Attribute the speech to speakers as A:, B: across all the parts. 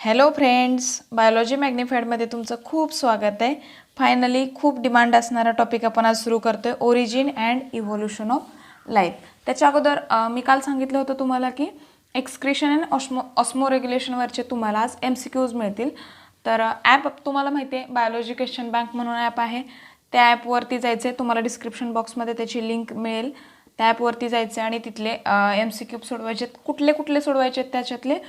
A: Hello friends, biology मॅग्निफाईडमध्ये तुमचं खूप स्वागत आहे. फायनली खूप डिमांड असणारा टॉपिक आपण आज सुरू करतोय, origin and evolution of life. त्याच्या अगोदर मी काल सांगितलं होतं तुम्हाला की एक्सक्रिशन अँड ऑस्मो रेग्युलेशनवरचे तुम्हाला आज MCQs मिळतील. तर ॲप तुम्हाला माहिती आहे, बायोलॉजी क्वेश्चन बँक म्हणून ॲप आहे. त्या ॲपवरती जायचं आहे, तुम्हाला डिस्क्रिप्शन बॉक्समध्ये त्याची लिंक मिळेल. त्या ॲपवरती जायचं आहे आणि तिथले MCQ सोडवायचे. कुठले कुठले सोडवायचे त्याच्यातले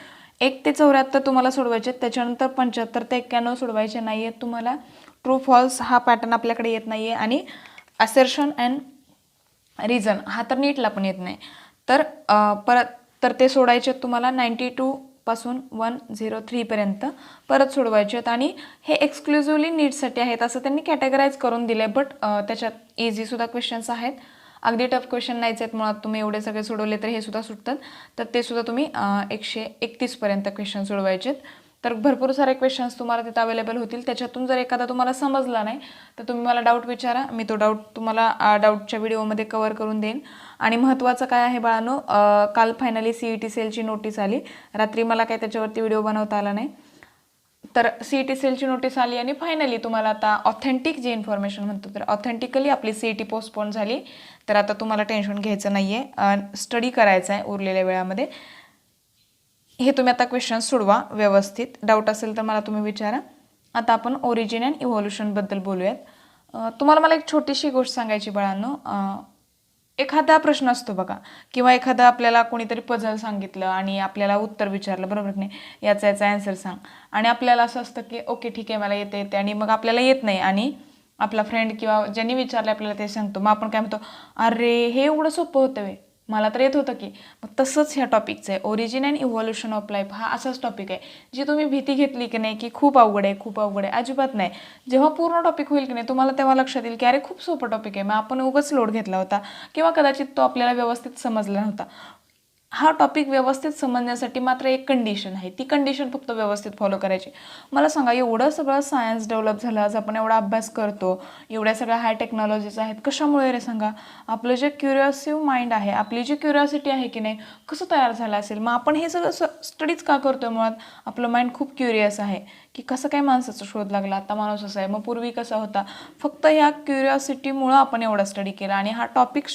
A: 1 ते 74 तुम्हाला सोडवायचे आहेत. त्याच्यानंतर 75 ते 91 सोडवायचे नाही आहेत तुम्हाला. ट्रू फॉल्स हा पॅटर्न आपल्याकडे येत नाही आहे आणि असर्शन अँड रिझन हा तर नीटला पण येत नाही. तर परत ते सोडायचे आहेत तुम्हाला 92 पासून 103 पर्यंत परत सोडवायचे आहेत. आणि हे एक्सक्लुझिव्हली नीटसाठी आहेत असं त्यांनी कॅटेगराईज करून दिलं आहे. बट त्याच्यात इझीसुद्धा क्वेश्चन्स आहेत, अगदी टफ क्वेश्चन नाहीच आहेत. मुळात तुम्ही एवढे सगळे सोडवले तर हे सुद्धा सुटतात. तर ते सुद्धा तुम्ही 131 पर्यंत क्वेश्चन सोडवायचे आहेत. तर भरपूर सारे क्वेश्चन्स तुम्हाला तिथं अवेलेबल होतील. त्याच्यातून जर एखादा तुम्हाला समजला नाही तर तुम्ही मला डाऊट विचारा, मी तो डाऊट तुम्हाला डाऊटच्या व्हिडिओमध्ये कव्हर करून देईन. आणि महत्त्वाचं काय आहे बाळांनो, काल फायनली CET सेलची नोटीस आली. रात्री मला काय त्याच्यावरती व्हिडिओ बनवता आला नाही. तर CET सेलची नोटीस आली आणि फायनली तुम्हाला आता ऑथेंटिक जे इन्फॉर्मेशन म्हणतो, तर ऑथेंटिकली आपली CET पोस्टपोन झाली. तर आता तुम्हाला टेन्शन घ्यायचं नाही आहे, स्टडी करायचं आहे उरलेल्या वेळामध्ये. हे तुम्ही आता क्वेश्चन सोडवा व्यवस्थित. डाऊट असेल तर मला तुम्ही विचारा. आता आपण ओरिजिन अँड इव्होल्युशनबद्दल बोलूयात. तुम्हाला मला एक छोटीशी गोष्ट सांगायची बाळांनो. एखादा प्रश्न असतो बघा, किंवा एखादं आपल्याला कोणीतरी पझल सांगितलं आणि आपल्याला उत्तर विचारलं, बरोबर की नाही, याचा ॲन्सर सांग. आणि आपल्याला असं असतं की ओके ठीक आहे, मला येते आणि मग आपल्याला येत नाही आणि आपला फ्रेंड किंवा ज्यांनी विचारलं आपल्याला ते सांगतो. मग आपण काय म्हणतो, अरे हे एवढं सोपं होतं वे, मला तर येत होतं की. मग तसंच ह्या टॉपिकचं आहे, origin and evolution of life हा असाच टॉपिक आहे. जी तुम्ही भीती घेतली की नाही की खूप अवघड आहे खूप अवघड आहे, अजिबात नाही. जेव्हा पूर्ण टॉपिक होईल की नाही तुम्हाला तेव्हा लक्षात येईल की अरे खूप सोपं टॉपिक आहे, मग आपण उगाच लोड घेतला होता किंवा कदाचित तो आपल्याला व्यवस्थित समजला नव्हता. हा टॉपिक व्यवस्थित समजण्यासाठी मात्र एक कंडिशन आहे, ती कंडिशन फक्त व्यवस्थित फॉलो करायची. मला सांगा, एवढं सगळं सायन्स डेव्हलप झालं, आज आपण एवढा अभ्यास करतो, एवढ्या सगळ्या हाय टेक्नॉलॉजीज आहेत, कशामुळे रे सांगा? आपलं जे क्युरिओसिव्ह माइंड आहे, आपली जी क्युरिओसिटी आहे की नाही, कसं तयार झालं असेल? मग आपण हे सगळं स्टडीज का करतोय? मुळात आपलं माइंड खूप क्युरियस आहे की कसं काय माणसाचा शोध लागला, आता माणूस असा आहे, मग पूर्वी कसा होता. फक्त ह्या क्युरिओसिटीमुळं आपण एवढा स्टडी केला. आणि हा टॉपिक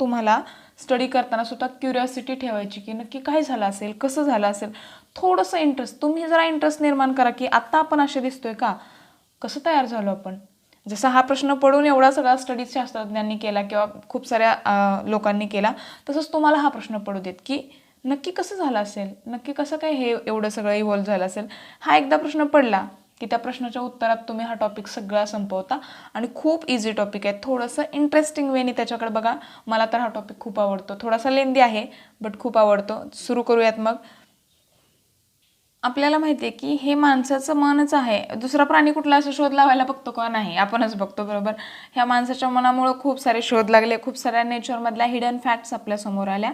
A: तुम्हाला स्टडी करताना सुद्धा क्युरिओसिटी ठेवायची की नक्की काय झालं असेल, कसं झालं असेल. थोडंसं इंटरेस्ट, तुम्ही जरा इंटरेस्ट निर्माण करा की आत्ता आपण असे दिसतोय का, कसं तयार झालो आपण. जसा हा प्रश्न पडून एवढा सगळा स्टडीज शास्त्रज्ञांनी केला किंवा खूप साऱ्या लोकांनी केला, तसंच तुम्हाला हा प्रश्न पडू देत की नक्की कसं झालं असेल, नक्की कसं काय हे एवढं सगळं इव्हॉल्व झालं असेल. हा एकदा प्रश्न पडला की त्या प्रश्नाच्या उत्तरात तुम्ही हा टॉपिक सगळा संपवता. आणि खूप इझी टॉपिक आहे, थोडंसं इंटरेस्टिंग वेनी त्याच्याकडे बघा. मला तर हा टॉपिक खूप आवडतो, थोडासा लेंदी आहे बट खूप आवडतो. सुरू करूयात मग. आपल्याला माहिती आहे की हे माणसाचं मनच आहे. दुसरा प्राणी कुठला असं शोध लावायला बघतो का? नाही, आपणच बघतो, बरोबर. ह्या माणसाच्या मनामुळं खूप सारे शोध लागले, खूप साऱ्या नेचरमधल्या हिडन फॅक्ट्स आपल्यासमोर आल्या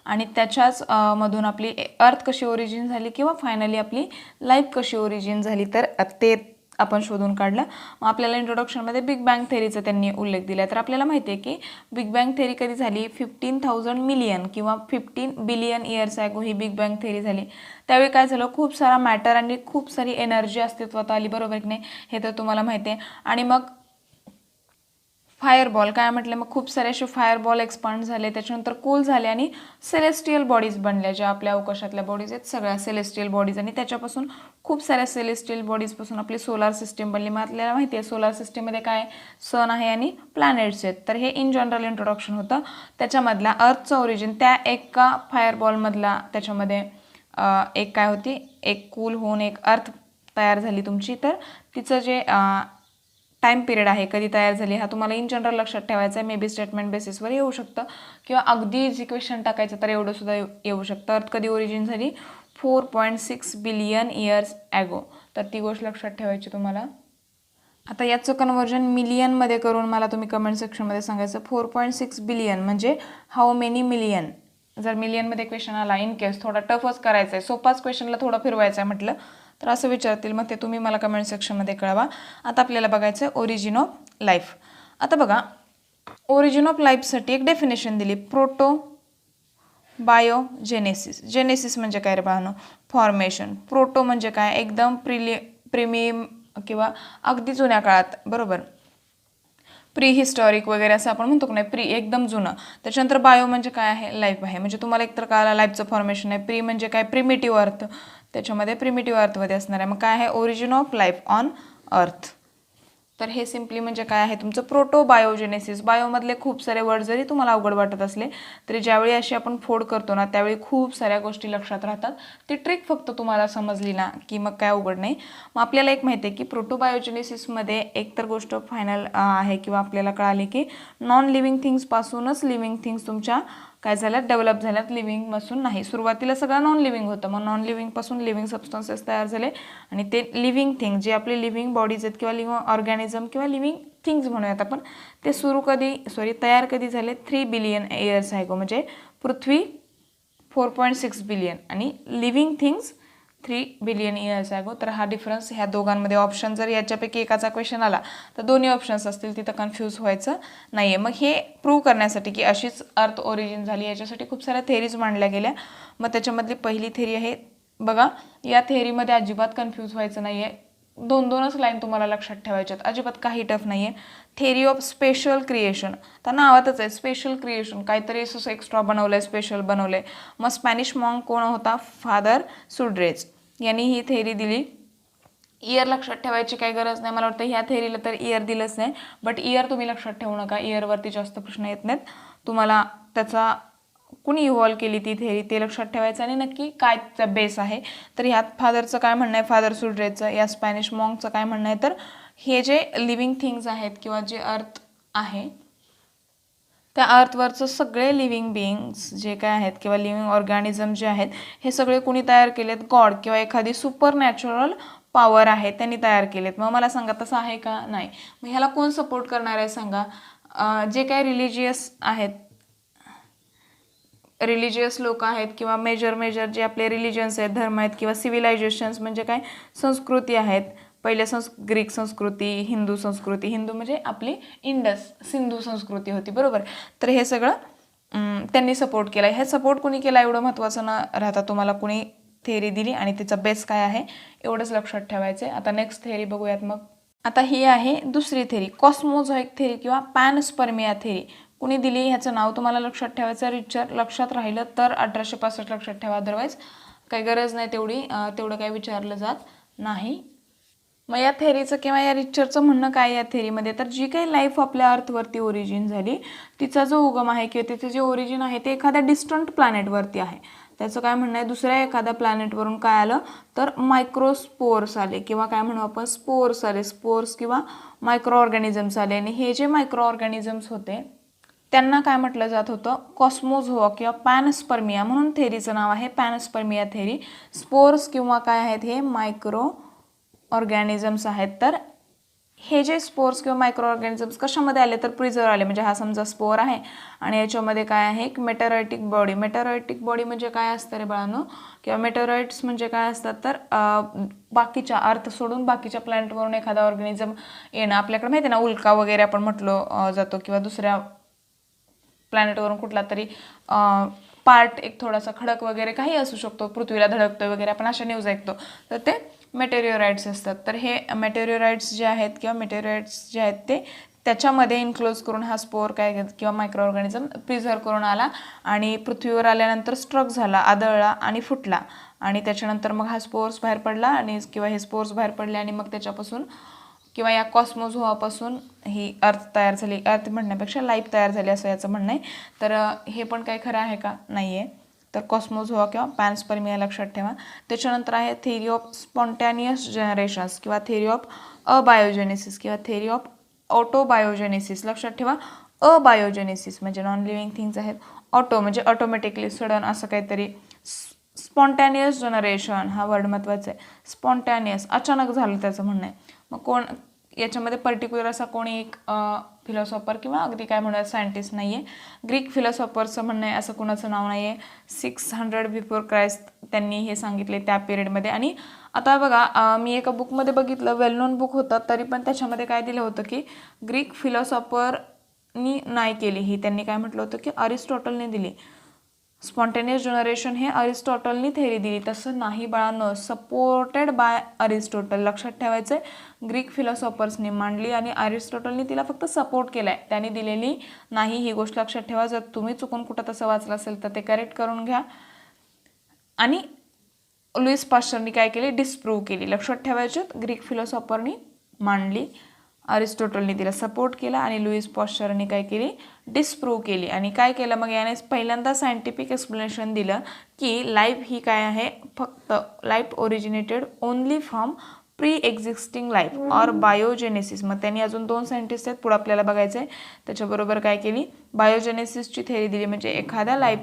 A: आणि त्याच्याच मधून आपली अर्थ कशी ओरिजिन झाली किंवा फायनली आपली लाईफ कशी ओरिजिन झाली, तर ते आपण शोधून काढलं. मग आपल्याला इंट्रोडक्शनमध्ये बिग बँग थेरीचा त्यांनी उल्लेख दिला. तर आपल्याला माहिती आहे की बिग बँग थेरी कधी झाली, 15,000 मिलियन किंवा 15 बिलियन इयर्स ॲगो ही बिग बँग थेरी झाली. त्यावेळी काय झालं, खूप सारा मॅटर आणि खूप सारी एनर्जी अस्तित्वात आली, बरोबर की नाही, हे तर तुम्हाला माहिती आहे. आणि मग फायरबॉल काय म्हटलं, मग खूप सारे असे फायरबॉल एक्सपांड झाले, त्याच्यानंतर कूल झाले आणि सेलेस्टियल बॉडीज बनल्या, ज्या आपल्या अवकाशातल्या बॉडीज आहेत सगळ्या सेलेस्टियल बॉडीज. आणि त्याच्यापासून खूप साऱ्या सेलेस्टियल बॉडीजपासून आपली सोलार सिस्टीम बनली. मग आपल्याला माहिती आहे सोलार सिस्टीममध्ये काय, सन आहे आणि प्लॅनेट्स आहेत. तर हे इन जनरल इंट्रोडक्शन होतं. त्याच्यामधला अर्थचं ओरिजिन, त्या एका फायरबॉलमधला त्याच्यामध्ये एक काय होती, एक कूल होऊन एक अर्थ तयार झाली तुमची. तर तिचं जे टाईम पिरियड आहे, कधी तयार झाली, हा तुम्हाला इन जनरल लक्षात ठेवायचा आहे. मे बी स्टेटमेंट बेसिसवर येऊ शकतं किंवा अगदी इझी क्वेश्चन टाकायचं तर एवढं सुद्धा येऊ शकतं. अर्थ कधी ओरिजिन झाली, 4.6 बिलियन इयर्स ॲगो. तर ती गोष्ट लक्षात ठेवायची तुम्हाला. आता याचं कन्वर्जन मिलियनमध्ये करून मला तुम्ही कमेंट सेक्शनमध्ये सांगायचं. 4.6 बिलियन म्हणजे हाऊ मेनी मिलियन. जर मिलियनमध्ये क्वेश्चन आला, इन केस थोडा टफच करायचा आहे, सोपाच क्वेश्चनला थोडा फिरवायचा आहे म्हटलं तर असं विचारतील, मग ते तुम्ही मला कमेंट सेक्शनमध्ये कळवा. आता आपल्याला बघायचं आहे ओरिजिन ऑफ लाईफ. आता बघा, ओरिजिन ऑफ लाईफसाठी एक डेफिनेशन दिली, बायोजेनेसिस. जेनेसिस म्हणजे काय रे बाळांनो? फॉर्मेशन. प्रोटो म्हणजे काय? एकदम प्रीमियम किंवा अगदी जुन्या काळात, बरोबर, प्री हिस्टॉरिक वगैरे असं आपण म्हणतो की नाही, प्री एकदम जुनं. त्याच्यानंतर बायो म्हणजे काय आहे? लाईफ आहे. म्हणजे तुम्हाला एकतर कळालं लाईफचं फॉर्मेशन आहे. प्री म्हणजे काय? प्रिमिटिव्ह अर्थ, त्याच्यामध्ये प्रिमिटिव्ह अर्थमध्ये असणार आहे. मग काय आहे? Origin of life on earth. तर हे सिम्पली म्हणजे काय आहे? तुमचं प्रोटोबायोजेनेसिस. बायोमधले खूप सारे वर्ड जरी तुम्हाला अवघड वाटत असले तरी ज्यावेळी अशी आपण फोड करतो ना त्यावेळी खूप साऱ्या गोष्टी लक्षात राहतात. ती ट्रिक फक्त तुम्हाला समजली ना की मग काय अवघड नाही. मग आपल्याला एक माहिती आहे की प्रोटोबायोजेनेसिसमध्ये एक तर गोष्ट फायनल आहे किंवा आपल्याला कळाली की नॉन लिव्हिंग थिंग्सपासूनच लिव्हिंग थिंग्स तुमच्या काय झाल्यात? डेव्हलप झाल्यात, लिव्हिंगपासून नाही. सुरुवातीला सगळं नॉन लिव्हिंग होतं, मग नॉन लिव्हिंगपासून लिव्हिंग सबस्टन्सेस तयार झाले आणि ते लिव्हिंग थिंग जे आपले लिव्हिंग बॉडीज आहेत किंवा लिव्हिंग ऑर्गॅनिझम किंवा लिव्हिंग थिंग्स म्हणूयात आपण, ते तयार कधी झाले? 3 बिलियन इयर्स आहे गो. म्हणजे पृथ्वी 4.6 बिलियन आणि लिव्हिंग थिंग्स 3 बिलियन इयर्स आहे गो. तर हा डिफरन्स ह्या दोघांमध्ये. ऑप्शन जर याच्यापैकी एकाचा क्वेश्चन आला तर दोन्ही ऑप्शन्स असतील, तिथं कन्फ्यूज व्हायचं नाही आहे. मग हे प्रूव्ह करण्यासाठी की अशीच अर्थ ओरिजिन झाली याच्यासाठी खूप साऱ्या थेरीज मांडल्या गेल्या. मग त्याच्यामधली पहिली थेरी आहे बघा, या थेरीमध्ये अजिबात कन्फ्यूज व्हायचं नाही आहे. दोनच लाईन तुम्हाला लक्षात ठेवायच्यात, अजिबात काही टफ नाही आहे. थेरी ऑफ स्पेशल क्रिएशन, तर नावातच आहे स्पेशल क्रिएशन, काहीतरी असं एक्स्ट्रा बनवलं आहे, स्पेशल बनवलं आहे. मग स्पॅनिश मॉन्क कोण होता? फादर सुड्रेज यांनी ही थेरी दिली. इयर लक्षात ठेवायची काही गरज नाही, मला वाटतं ह्या थेरीला तर इयर दिलंच नाही, बट इयर तुम्ही लक्षात ठेवू नका, इयरवरती जास्त प्रश्न येत नाहीत. तुम्हाला त्याचा कुणी इव्हॉल्व केली ती थेरी ते लक्षात ठेवायचं आणि नक्की काय त्याचा बेस आहे. तर ह्यात फादरचं काय म्हणणं आहे? फादर सुड्रेजचं. या स्पॅनिश मॉन्कचं काय म्हणणं आहे? तर हे जे लिव्हिंग थिंग्स आहेत किंवा जे अर्थ आहे त्या अर्थवरचं सगळे लिव्हिंग बिईंग्स जे काय आहेत किंवा लिव्हिंग ऑर्गॅनिझम जे आहेत हे सगळे कुणी तयार केलेत? गॉड किंवा एखादी सुपर नॅचरल पॉवर आहे त्यांनी तयार केलेत. मग मला सांगा तसं आहे का? नाही. मग ह्याला कोण सपोर्ट करणार आहे सांगा? जे काय रिलिजियस आहेत, रिलिजियस लोक आहेत किंवा मेजर जे आपले रिलिजन्स आहेत, धर्म आहेत किंवा सिव्हिलायझेशन्स म्हणजे काय? संस्कृती आहेत. पहिले ग्रीक संस्कृती, हिंदू संस्कृती, हिंदू म्हणजे आपली इंडस सिंधू संस्कृती होती, बरोबर. तर हे सगळं त्यांनी सपोर्ट केलं. हे सपोर्ट कुणी केला एवढं महत्त्वाचं न राहता तुम्हाला कुणी थेअरी दिली आणि तिचा बेस काय आहे एवढंच लक्षात ठेवायचं आहे. आता नेक्स्ट थेअरी बघूयात. मग आता ही आहे दुसरी थेअरी, कॉस्मोझॉइक थेअरी किंवा पॅनस्पर्मिया थेअरी. कुणी दिली ह्याचं नाव तुम्हाला लक्षात ठेवायचं. रिचर लक्षात राहिलं तर 1865 लक्षात ठेवा, अदरवाईज काही गरज नाही तेवढं काही विचारलं जात नाही. मग या थेरीचं किंवा या रिचरचं म्हणणं काय या थेरीमध्ये? तर जी काही लाईफ आपल्या अर्थवरती ओरिजिन झाली तिचा जो उगम आहे किंवा तिचे जे ओरिजिन आहे ते एखाद्या डिस्टंट प्लॅनेटवरती आहे. त्याचं काय म्हणणं आहे? दुसऱ्या एखाद्या प्लॅनेटवरून काय आलं तर मायक्रोस्पोर्स आले किंवा काय म्हणू आपण स्पोर्स आले, स्पोर्स किंवा मायक्रो ऑर्गॅनिझम्स आले. आणि हे जे मायक्रो ऑर्गॅनिझम्स होते त्यांना काय म्हटलं जात होतं? कॉस्मोझोआ किंवा पॅनस्पर्मिया म्हणून थेरीचं नाव आहे पॅनस्पर्मिया थेरी. स्पोर्स किंवा काय आहेत? हे मायक्रो ऑर्गॅनिझम्स आहेत. तर हे जे स्पोर्स किंवा मायक्रो ऑर्गॅनिझम्स कशामध्ये आले तर प्रिझर्व आले. म्हणजे हा समजा स्पोर आहे आणि याच्यामध्ये काय आहे? एक मेटेरायटिक बॉडी. मेटेरायटिक बॉडी म्हणजे काय असतं रे बाळांनो? किंवा मेटेराइट्स म्हणजे काय असतात? तर बाकीच्या अर्थ सोडून बाकीच्या प्लॅनेटवरून एखादा ऑर्गॅनिझम येणं. आपल्याकडे माहिती आहे ना उल्का वगैरे आपण म्हटलं जातो किंवा दुसऱ्या प्लॅनेटवरून कुठला तरी पार्ट एक थोडासा खडक वगैरे काही असू शकतो, पृथ्वीला धडकतोय वगैरे आपण अशा न्यूज ऐकतो, तर ते मेटेरिओराइट्स असतात. तर हे मेटेरिओराइट्स जे आहेत किंवा मेटेरिओराइट्स जे आहेत ते त्याच्यामध्ये इन्क्लोज करून हा स्पोर काय किंवा मायक्रो ऑर्गॅनिझम प्रिझर्व करून आला आणि पृथ्वीवर आल्यानंतर स्ट्रक झाला, आदळला आणि फुटला आणि त्याच्यानंतर मग हा स्पोर्स बाहेर पडला आणि किंवा हे स्पोर्स बाहेर पडले आणि मग त्याच्यापासून किंवा या कॉस्मोझोआपासून ही अर्थ तयार झाली. अर्थ म्हणण्यापेक्षा लाईफ तयार झाली असं याचं म्हणणं आहे. तर हे पण काही खरं आहे का? नाही आहे. तर कॉस्मोझोआ किंवा पॅनस्पर्मिया लक्षात ठेवा. त्याच्यानंतर आहे थेरी ऑफ स्पॉन्टॅनियस जनरेशन्स किंवा थेरी ऑफ अबायोजेनेसिस किंवा थेरी ऑफ ऑटोबायोजेनेसिस. लक्षात ठेवा, अबायोजेनेसिस म्हणजे नॉन लिव्हिंग थिंग्स आहेत, ऑटो म्हणजे ऑटोमॅटिकली सडन असं काहीतरी. स्पॉन्टॅनियस जनरेशन हा वर्ड महत्त्वाचा आहे. स्पॉन्टॅनियस अचानक झालं त्याचं म्हणणं आहे. मग कोण याच्यामध्ये पर्टिक्युलर असा कोणी एक फिलॉसॉफर किंवा अगदी काय म्हणूयात सायंटिस्ट नाही आहे. ग्रीक फिलॉसॉफरचं म्हणणं आहे, असं कोणाचं नाव नाही आहे. 600 बिफोर क्राइस्ट त्यांनी हे सांगितले त्या पिरियडमध्ये. आणि आता बघा मी एका बुकमध्ये बघितलं, वेल नोन बुक होतं, तरी पण त्याच्यामध्ये काय दिलं होतं की ग्रीक फिलॉसॉफरनी नाही केली ही. त्यांनी काय म्हटलं होतं की अरिस्टॉटलने दिली. स्पॉन्टेनियस जनरेशन हे अरिस्टॉटलनी थेरी दिली, तसं नाही बाळांनो. Supported by Aristotle. लक्षात ठेवायचं ग्रीक फिलॉसॉफर्सनी मांडली आणि अरिस्टॉटलनी तिला फक्त सपोर्ट केलाय, त्यांनी दिलेली नाही. ही गोष्ट लक्षात ठेवा. जर तुम्ही चुकून कुठं तसं वाचलं असेल तर ते करेक्ट करून घ्या. आणि लुईस पाश्चरनी काय केली, डिस्प्रूव्ह केली. लक्षात ठेवायचे ग्रीक फिलॉसॉफरनी मांडली, अरिस्टॉटलनी तिला सपोर्ट केला आणि लुईस पाश्चरनी काय केली, डिस्प्रूव्ह केली. आणि काय केलं मग याने पहिल्यांदा सायंटिफिक एक्सप्लेनेशन दिलं की लाईफ ही काय आहे, फक्त life originated only from pre existing life or biogenesis. मग त्यांनी अजून 2 सायंटिस्ट आहेत पुढे आपल्याला बघायचं आहे. त्याच्याबरोबर काय केली, बायोजेनेसिसची थेरी दिली. म्हणजे एखादा लाईफ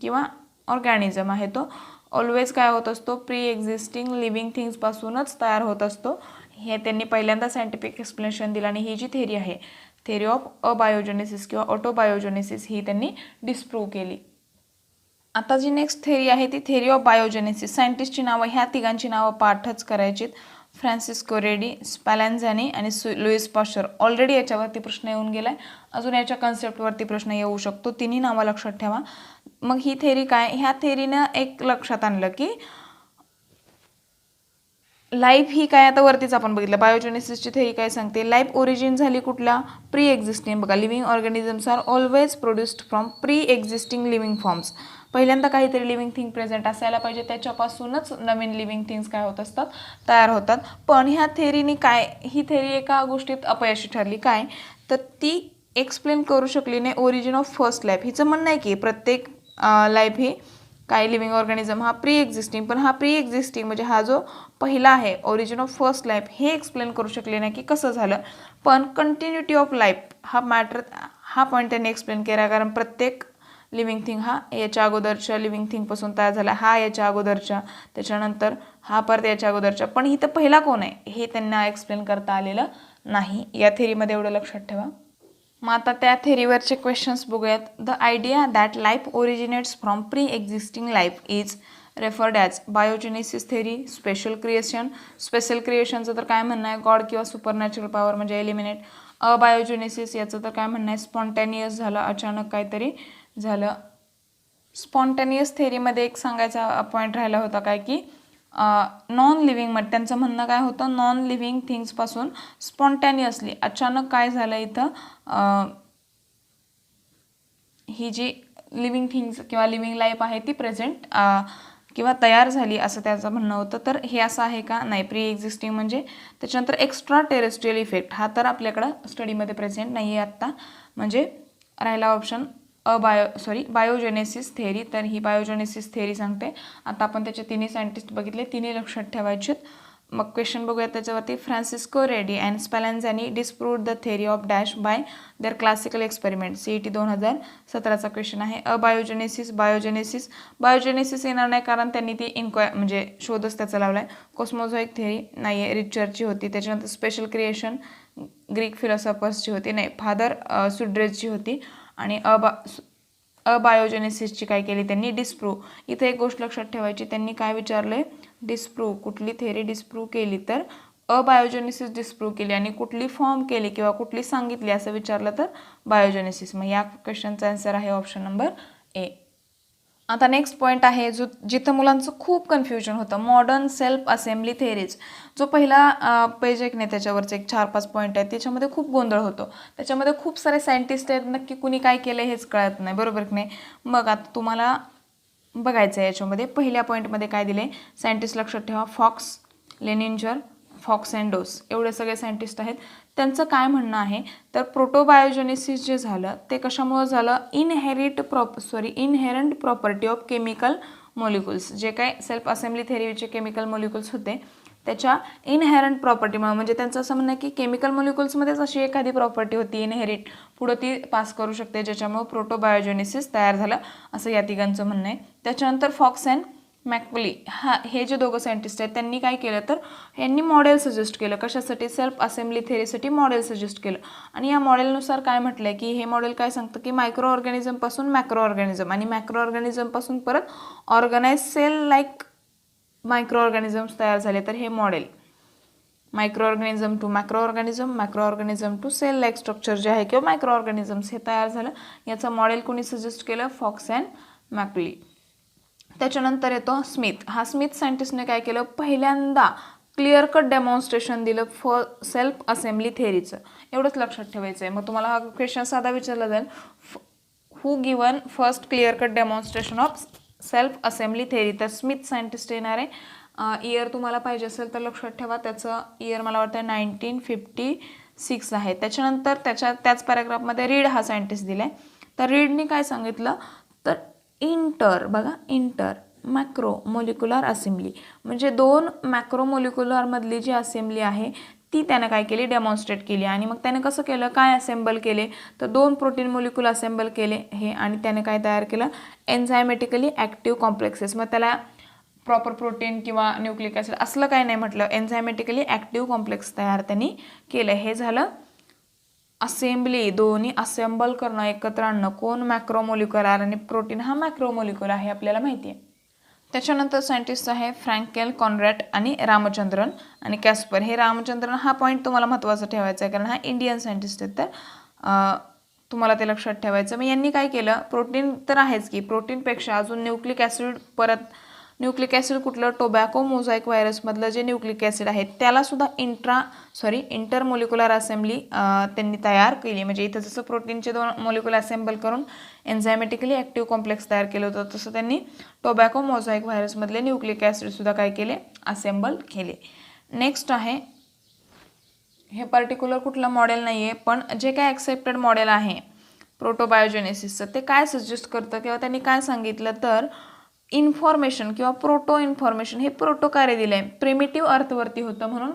A: किंवा ऑर्गॅनिझम आहे तो ऑलवेज काय होत असतो, प्री एक्झिस्टिंग लिव्हिंग थिंग्सपासूनच तयार होत असतो. हे त्यांनी पहिल्यांदा सायंटिफिक एक्सप्लेनेशन दिलं. आणि ही जी थेरी आहे, थेरी ऑफ अबायोजेनेसिस किंवा ऑटोबायोजेनेसिस, ही त्यांनी डिस्प्रूव्ह केली. आता जी नेक्स्ट थेरी आहे ती थेरी ऑफ बायोजेनेसिस. सायंटिस्टची नावं, ह्या तिघांची नावं पाठच करायचीत. फ्रान्सिस्को रेडी, स्पॅलेन्झॅनी आणि लुईस पाश्चर. ऑलरेडी याच्यावरती प्रश्न येऊन गेलाय, अजून याच्या कन्सेप्टवरती प्रश्न येऊ शकतो. तिन्ही नावं लक्षात ठेवा. मग ही थेरी काय, ह्या थेरीनं एक लक्षात आणलं की लाईफ ही काय, आता वरतीच आपण बघितलं बायोजेनेसिसची थेरी काय सांगते, लाईफ ओरिजिन झाली कुठल्या, प्री एक्झिस्टिंग. बघा, living organisms are always produced from pre existing living forms. पहिल्यांदा काहीतरी लिव्हिंग थिंग प्रेझेंट असायला पाहिजे, त्याच्यापासूनच नवीन लिव्हिंग थिंग्स काय होत असतात, तयार होतात. पण ह्या थेरीने काय, ही थेरी एका गोष्टीत अपयशी ठरली. काय तर ती एक्सप्लेन करू शकली नाही ओरिजिन ऑफ फर्स्ट लाईफ. हिचं म्हणणं आहे की प्रत्येक लाईफ ही काय, लिव्हिंग ऑर्गॅनिझम हा प्री एक्झिस्टिंग, पण हा प्री एक्झिस्टिंग म्हणजे हा जो पहिला आहे ओरिजिन ऑफ फर्स्ट लाईफ, हे एक्सप्लेन करू शकले नाही की कसं झालं. पण कंटिन्युटी ऑफ लाईफ हा मॅटर, हा पॉईंट त्यांनी एक्सप्लेन केला. कारण प्रत्येक लिव्हिंग थिंग हा याच्या अगोदरच्या लिव्हिंग थिंगपासून तयार झाला, हा याच्या अगोदरच्या, त्याच्यानंतर हा परत याच्या अगोदरच्या. पण इथं पहिला कोण आहे हे त्यांना एक्सप्लेन करता आलेलं नाही. या थेरीमध्ये एवढं लक्षात ठेवा. मग आता त्या थेरीवरचे क्वेश्चन्स बघूयात. The idea that life originates from pre existing life is referred as biogenesis theory, special creation. Special क्रिएशनचं तर काय म्हणणं आहे, गॉड किंवा सुपरनॅचरल पॉवर म्हणजे एलिमिनेट. अबायोजेनेसिस याचं तर काय म्हणणं आहे, स्पॉन्टेनियस झालं, अचानक काहीतरी झालं. स्पॉन्टेनियस थेरीमध्ये एक सांगायचा पॉईंट राहिला होता काय की नॉन लिव्हिंग, मध्ये त्यांचं म्हणणं काय होतं, नॉन लिव्हिंग थिंग्सपासून स्पॉन्टॅनियसली अचानक काय झालं इथं, ही जी लिव्हिंग थिंग्स किंवा लिव्हिंग लाईफ आहे ती प्रेझेंट किंवा तयार झाली, असं त्याचं म्हणणं होतं. तर हे असं आहे का, नाही. प्री एक्झिस्टिंग म्हणजे त्याच्यानंतर एक्स्ट्रा टेरेस्ट्रियल इफेक्ट, हा तर आपल्याकडं स्टडीमध्ये प्रेझेंट नाही आहे आत्ता. म्हणजे राहिला ऑप्शन बायोजेनेसिस थेरी. तर ही बायोजेनेसिस थेरी सांगते. आता आपण त्याचे तिन्ही सायंटिस्ट बघितले, तिन्ही लक्षात ठेवायचे. मग क्वेश्चन बघूया त्याच्यावरती. Francesco Redi and Spallanzani disproved the theory of dash by their classical experiment. CET 2017चा क्वेश्चन आहे. बायोजेनेसिस बायोजेनेसिस येणार नाही कारण त्यांनी ती म्हणजे शोधच त्याचा लावला आहे. कॉस्मोझॉइक थेरी नाही आहे, रिचर्डची होती. त्याच्यानंतर स्पेशल क्रिएशन ग्रीक फिलॉसॉफर्सची होती, नाही, फादर सुड्रेजची होती. आणि अबायोजेनेसिसची काय केली त्यांनी, डिस्प्रूव्ह. इथे एक गोष्ट लक्षात ठेवायची, त्यांनी काय विचारलंय, डिस्प्रूव्ह कुठली थेरी डिस्प्रूव्ह केली, तर अबायोजेनेसिस डिस्प्रूव्ह केली. आणि कुठली फॉर्म केली किंवा कुठली सांगितली असं विचारलं तर बायोजेनेसिस. मग या क्वेश्चनचा आन्सर आहे ऑप्शन नंबर ए. आता नेक्स्ट पॉईंट आहे जो जिथं मुलांचं खूप कन्फ्युजन होतं, मॉडर्न सेल्फ असेंब्ली थेरीज. जो पहिला पेज एक नाही त्याच्यावरचे एक 4-5 पॉईंट आहेत, त्याच्यामध्ये खूप गोंधळ होतो. त्याच्यामध्ये खूप सारे सायंटिस्ट आहेत, नक्की कुणी काय केलं हेच कळत नाही, बरोबर की नाही. मग आता तुम्हाला बघायचं आहे याच्यामध्ये पहिल्या पॉईंटमध्ये काय दिले, सायंटिस्ट लक्षात ठेवा, फॉक्स, लेनिंजर, फॉक्स अँड डोस, एवढे सगळे सायंटिस्ट आहेत. त्यांचं काय म्हणणं आहे तर प्रोटोबायोजेनेसिस जे झालं ते कशामुळं झालं, inherent property of chemical molecules. जे काय सेल्फ असेंब्ली थेरीचे केमिकल मॉलिक्युल्स होते त्याच्या इनहेरंट प्रॉपर्टीमुळे, म्हणजे त्यांचं असं म्हणणं आहे की केमिकल मॉलिक्युल्समध्येच अशी एखादी प्रॉपर्टी होती इनहेरिट, पुढं ती पास करू शकते, ज्याच्यामुळे प्रोटोबायोजेनेसिस तयार झालं, असं या तिघांचं म्हणणं आहे. त्याच्यानंतर फॉक्स अँड मॅकवली, हे जे दोघं सायंटिस्ट आहेत त्यांनी काय केलं तर यांनी मॉडेल सजेस्ट केलं. कशासाठी, सेल्फ असेंब्ली थेरीसाठी मॉडेल सजेस्ट केलं. आणि या मॉडेलनुसार काय म्हटलंय की हे मॉडेल काय सांगतं की मायक्रो ऑर्गॅनिझमपासून मॅक्रो ऑर्गॅनिझम आणि मॅक्रो ऑर्गॅनिझमपासून परत organise cell like micro organisms तयार झाले. तर हे model micro organism to macro organism to cell like structure जे आहे किंवा मायक्रो ऑर्गॅनिझम्स हे तयार झालं. याचं मॉडेल कोणी सजेस्ट केलं, फॉक्स अँड मॅकली. त्याच्यानंतर येतो स्मिथ. हा स्मिथ सायंटिस्टने काय केलं, पहिल्यांदा क्लिअर कट डेमॉन्स्ट्रेशन दिलं फॉर सेल्फ असेंब्ली थेअरीचं. एवढंच लक्षात ठेवायचं आहे. मग तुम्हाला हा क्वेश्चन साधा विचारला जाईल, who given first clear cut demonstration of self assembly theory. तर स्मिथ सायंटिस्ट येणार आहे. इयर तुम्हाला पाहिजे असेल तर लक्षात ठेवा, त्याचं इयर मला वाटतं 1956 आहे. त्याच्यानंतर त्याच पॅराग्राफमध्ये रीड हा सायंटिस्ट दिला आहे. तर रीडने काय सांगितलं, तर इंटर मॅक्रो मोलिक्युलर असेंब्ली, म्हणजे 2 मॅक्रोमोलिक्युलरमधली जी असेंब्ली आहे ती त्यानं काय केली, डेमॉन्स्ट्रेट केली. आणि मग त्याने कसं केलं, काय असेंबल केले, तर 2 प्रोटीन मोलिक्युल असेंबल केले हे, आणि त्याने काय तयार केलं, एन्झायमॅटिकली ॲक्टिव्ह कॉम्प्लेक्सेस. मग त्याला प्रॉपर प्रोटीन किंवा न्यूक्लिक ॲसिड असलं काही नाही म्हटलं, एन्झायमॅटिकली ॲक्टिव्ह कॉम्प्लेक्स तयार त्यांनी केलं. हे झालं असेंब्ली, दोन्ही असेंबल करणं, एकत्र आणणं. कोण, मॅक्रोमोलिक्युलर, आणि प्रोटीन हा मॅक्रोमोलिक्युलर आहे आपल्याला माहिती आहे. त्याच्यानंतर सायंटिस्ट आहे फ्रँकेल, कॉन्रॅड आणि रामचंद्रन आणि कॅस्पर. हे रामचंद्रन हा पॉईंट तुम्हाला महत्त्वाचा ठेवायचा आहे, कारण हा इंडियन सायंटिस्ट आहेत, तर तुम्हाला ते लक्षात ठेवायचं. मग यांनी काय केलं, प्रोटीन तर आहेच की, प्रोटीनपेक्षा अजून न्यूक्लिक ॲसिड, न्यूक्लिक ॲसिड कुठलं, टोबॅको मोझाईक व्हायरसमधलं जे न्यूक्लिक ॲसिड आहे त्यालासुद्धा इंटरमोलिक्युलर असेंब्ली त्यांनी तयार केली. म्हणजे इथं जसं प्रोटीनचे 2 मोलिक्युल असेंबल करून एन्झायमॅटिकली ॲक्टिव्ह कॉम्प्लेक्स तयार केलं होतं, तसं त्यांनी टोबॅको मोझाईक व्हायरसमधले न्यूक्लिक ॲसिडसुद्धा काय केले, असेंबल केले. नेक्स्ट आहे, हे पर्टिक्युलर कुठलं मॉडेल नाही आहे, पण जे काय ॲक्सेप्टेड मॉडेल आहे प्रोटोबायोजेनेसिसचं, ते काय सजेस्ट करतं किंवा त्यांनी काय सांगितलं, तर इन्फॉर्मेशन किंवा प्रोटो इन्फॉर्मेशन हे प्रोटो कार्य दिलं आहे. प्रिमिटिव्ह अर्थवरती होतं म्हणून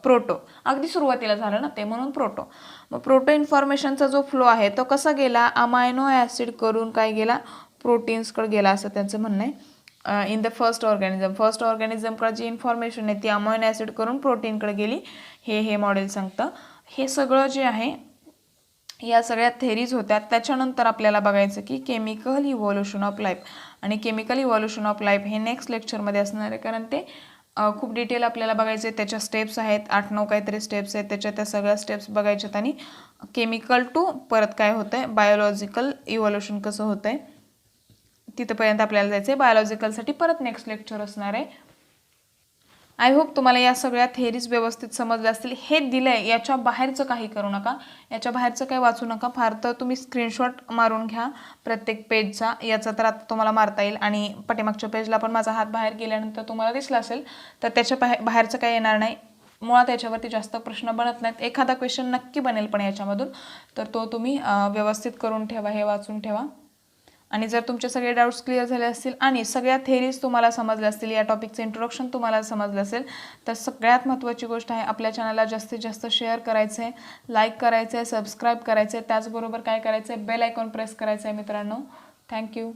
A: प्रोटो, अगदी सुरुवातीला झालं ना ते, म्हणून प्रोटो. मग प्रोटो इन्फॉर्मेशनचा जो फ्लो आहे तो कसा गेला, अमायनो ॲसिड करून काय गेला, प्रोटीन्सकडे गेला, असं त्यांचं म्हणणं आहे. इन द फर्स्ट ऑर्गॅनिझमकडे जी इन्फॉर्मेशन आहे ती अमायनो ॲसिड करून प्रोटीनकडे गेली, हे मॉडेल सांगतं. हे सगळं जे आहे, या सगळ्या थेरीज होत्या. त्याच्यानंतर आपल्याला बघायचं की केमिकल इव्हॉल्युशन ऑफ लाईफ, आणि केमिकल इव्हॉल्युशन ऑफ लाईफ हे नेक्स्ट लेक्चरमध्ये असणार आहे, कारण ते खूप डिटेल आपल्याला बघायचे. त्याच्या स्टेप्स आहेत, 8-9 काहीतरी स्टेप्स आहेत, त्याच्या त्या सगळ्या स्टेप्स बघायच्यात. आणि केमिकल टू परत काय होतं आहे, बायोलॉजिकल इव्हॉल्युशन कसं होतं आहे तिथंपर्यंत आपल्याला जायचं आहे. बायोलॉजिकलसाठी परत नेक्स्ट लेक्चर असणार आहे. आय होप तुम्हाला या सगळ्या थेरीज व्यवस्थित समजल्या असतील. हे दिलं आहे, याच्या बाहेरचं काही करू नका, याच्या बाहेरचं काही वाचू नका. फार तर तुम्ही स्क्रीनशॉट मारून घ्या प्रत्येक पेजचा. याचा तर आता तुम्हाला मारता येईल, आणि पाठीमागच्या पेजला पण माझा हात बाहेर गेल्यानंतर तुम्हाला दिसला असेल, तर त्याच्या बाहेरचं काही येणार नाही. मुळात याच्यावरती जास्त प्रश्न बनत नाहीत. एखादा क्वेश्चन नक्की बनेल पण याच्यामधून, तर तो तुम्ही व्यवस्थित करून ठेवा, हे वाचून ठेवा. आणि जर तुमचे सगळे डाऊट्स क्लिअर झाले असतील आणि सगळ्या थेरीज तुम्हाला समजल्या असतील, या टॉपिकचं इंट्रोडक्शन तुम्हाला समजलं असेल, तर सगळ्यात महत्त्वाची गोष्ट आहे, आपल्या चॅनलला जास्तीत जास्त शेअर करायचं आहे, लाईक करायचं आहे, सबस्क्राईब करायचं आहे, त्याचबरोबर काय करायचं आहे, बेल आयकॉन प्रेस करायचं आहे मित्रांनो. थँक्यू.